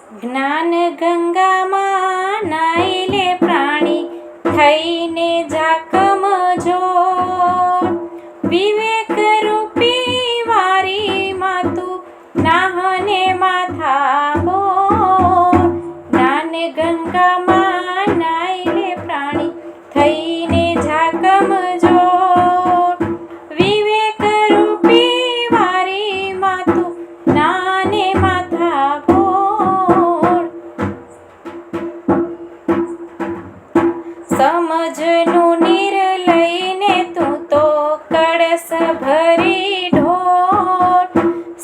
જ્ઞાન ગંગામાં નાઈ લે પ્રાણી, થઈને ઝાકમ જોર. વિવેક રૂપી વારીમાં તું નાહને માથા બોર. જ્ઞાન ગંગામાં નાઈ લે પ્રાણી, થઈને ઝાકમ જોર. વિવેક રૂપી વારીમાં તું નાને માથા બોર. સમજનું નીર લઈને તું તો કળશ ભરી ઢોર.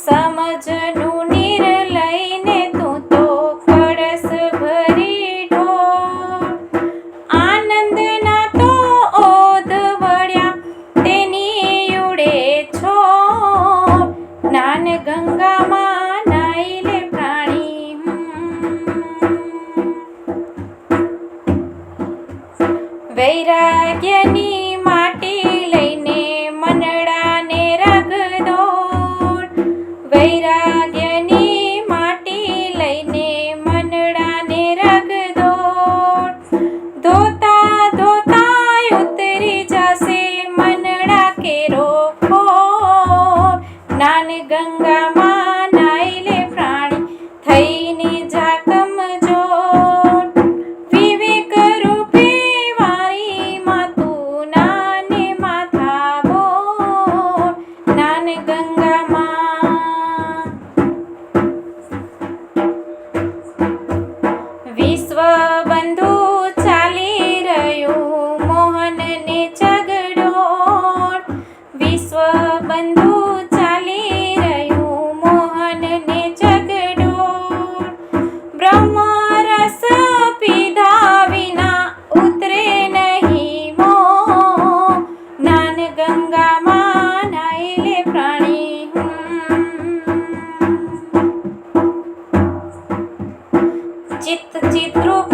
સમજનું નીર લઈને તું તો કળશ ભરી ઢોર. આનંદના તો ઓધ વળ્યા તેની ઉડે છોર. જ્ઞાન ગંગામાં નાઈ લે પ્રાણી. વૈરાગ્યની માટી લઈને મનડાને રગદોર. વૈરાગ્યની માટી લઈને મનડાને રગદોર. ધોતા ધોતા ઉતરી જશે મનડા કેરો ખોર. જ્ઞાન ગંગામાં નાઈ લે પ્રાણી, થઈને ઝાકમ જોર. વિવેક રૂપી વારીમાં તું નાને માથા બોર. જ્ઞાન ગંગામાં. વિશ્વ બંધુ ચાલી રહ્યું મોહનને ચગડોળ. વિશ્વ બંધુ ચાલી રહ્યું મોહનને ચગડોળ. બ્રહ્મ રસ પીધા વિના ઉતરે નહીં મોહ. જ્ઞાન ગંગામાં નાઈ લે પ્રાણી. ચિત્ત ચિત્રૂપ